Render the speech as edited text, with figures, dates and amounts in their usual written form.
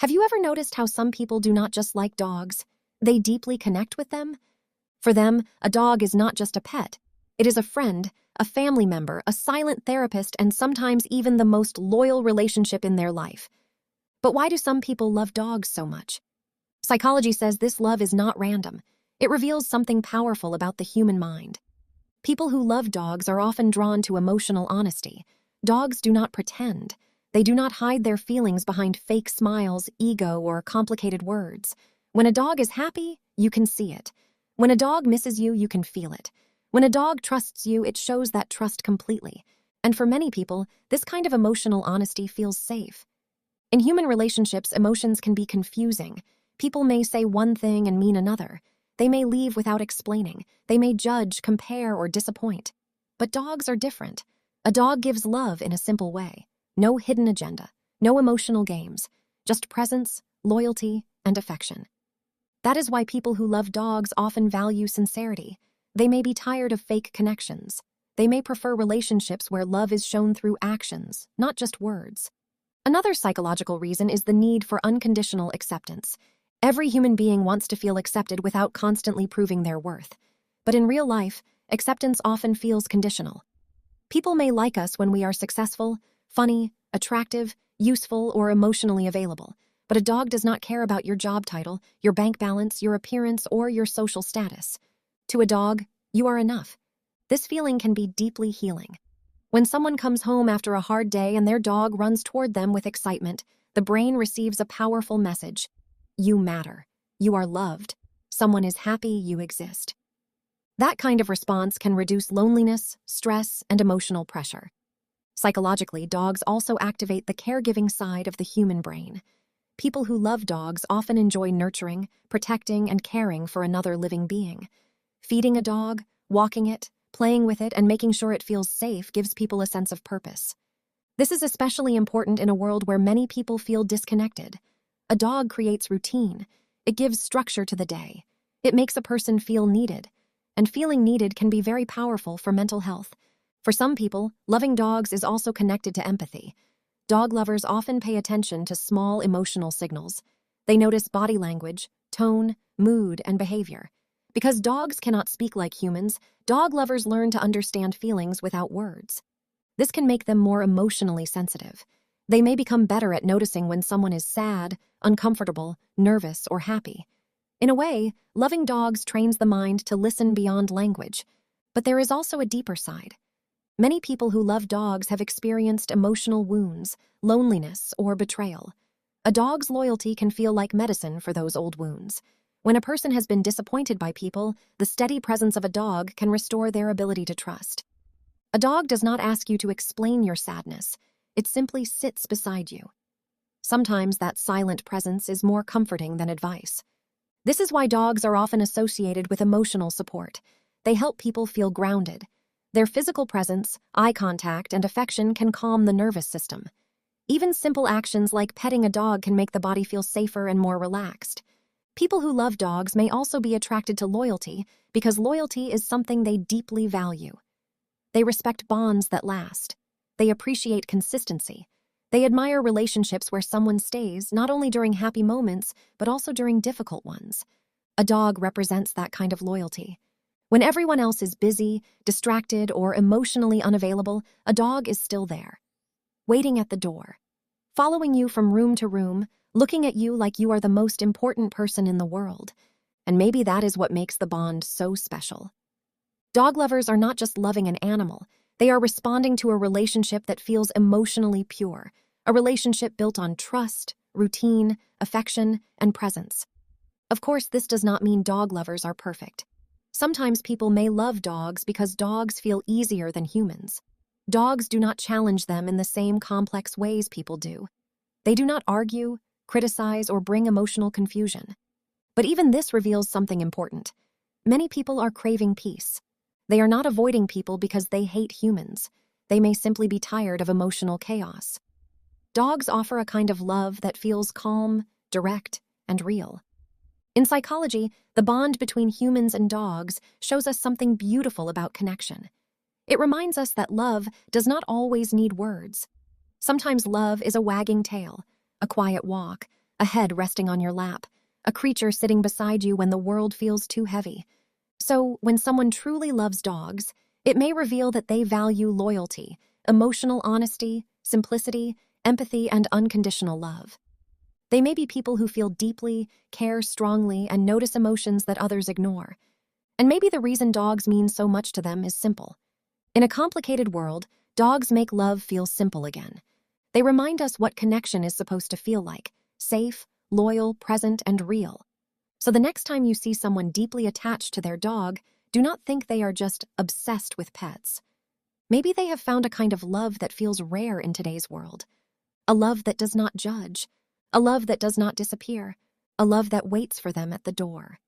Have you ever noticed how some people do not just like dogs? They deeply connect with them? For them, a dog is not just a pet. It is a friend, a family member, a silent therapist, and sometimes even the most loyal relationship in their life. But why do some people love dogs so much? Psychology says this love is not random. It reveals something powerful about the human mind. People who love dogs are often drawn to emotional honesty. Dogs do not pretend. They do not hide their feelings behind fake smiles, ego, or complicated words. When a dog is happy, you can see it. When a dog misses you, you can feel it. When a dog trusts you, it shows that trust completely. And for many people, this kind of emotional honesty feels safe. In human relationships, emotions can be confusing. People may say one thing and mean another. They may leave without explaining. They may judge, compare, or disappoint. But dogs are different. A dog gives love in a simple way. No hidden agenda, no emotional games, just presence, loyalty, and affection. That is why people who love dogs often value sincerity. They may be tired of fake connections. They may prefer relationships where love is shown through actions, not just words. Another psychological reason is the need for unconditional acceptance. Every human being wants to feel accepted without constantly proving their worth. But in real life, acceptance often feels conditional. People may like us when we are successful, funny, attractive, useful, or emotionally available. But a dog does not care about your job title, your bank balance, your appearance, or your social status. To a dog, you are enough. This feeling can be deeply healing. When someone comes home after a hard day and their dog runs toward them with excitement, the brain receives a powerful message. You matter. You are loved. Someone is happy you exist. That kind of response can reduce loneliness, stress, and emotional pressure. Psychologically, dogs also activate the caregiving side of the human brain. People who love dogs often enjoy nurturing, protecting, and caring for another living being. Feeding a dog, walking it, playing with it, and making sure it feels safe gives people a sense of purpose. This is especially important in a world where many people feel disconnected. A dog creates routine. It gives structure to the day. It makes a person feel needed. And feeling needed can be very powerful for mental health. For some people, loving dogs is also connected to empathy. Dog lovers often pay attention to small emotional signals. They notice body language, tone, mood, and behavior. Because dogs cannot speak like humans, dog lovers learn to understand feelings without words. This can make them more emotionally sensitive. They may become better at noticing when someone is sad, uncomfortable, nervous, or happy. In a way, loving dogs trains the mind to listen beyond language. But there is also a deeper side. Many people who love dogs have experienced emotional wounds, loneliness, or betrayal. A dog's loyalty can feel like medicine for those old wounds. When a person has been disappointed by people, the steady presence of a dog can restore their ability to trust. A dog does not ask you to explain your sadness. It simply sits beside you. Sometimes that silent presence is more comforting than advice. This is why dogs are often associated with emotional support. They help people feel grounded. Their physical presence, eye contact, and affection can calm the nervous system. Even simple actions like petting a dog can make the body feel safer and more relaxed. People who love dogs may also be attracted to loyalty because loyalty is something they deeply value. They respect bonds that last. They appreciate consistency. They admire relationships where someone stays not only during happy moments, but also during difficult ones. A dog represents that kind of loyalty. When everyone else is busy, distracted, or emotionally unavailable, a dog is still there, waiting at the door, following you from room to room, looking at you like you are the most important person in the world. And maybe that is what makes the bond so special. Dog lovers are not just loving an animal. They are responding to a relationship that feels emotionally pure, a relationship built on trust, routine, affection, and presence. Of course, this does not mean dog lovers are perfect. Sometimes people may love dogs because dogs feel easier than humans. Dogs do not challenge them in the same complex ways people do. They do not argue, criticize, or bring emotional confusion. But even this reveals something important. Many people are craving peace. They are not avoiding people because they hate humans. They may simply be tired of emotional chaos. Dogs offer a kind of love that feels calm, direct, and real. In psychology, the bond between humans and dogs shows us something beautiful about connection. It reminds us that love does not always need words. Sometimes love is a wagging tail, a quiet walk, a head resting on your lap, a creature sitting beside you when the world feels too heavy. So, when someone truly loves dogs, it may reveal that they value loyalty, emotional honesty, simplicity, empathy, and unconditional love. They may be people who feel deeply, care strongly, and notice emotions that others ignore. And maybe the reason dogs mean so much to them is simple. In a complicated world, dogs make love feel simple again. They remind us what connection is supposed to feel like: safe, loyal, present, and real. So the next time you see someone deeply attached to their dog, do not think they are just obsessed with pets. Maybe they have found a kind of love that feels rare in today's world. A love that does not judge. A love that does not disappear. A love that waits for them at the door.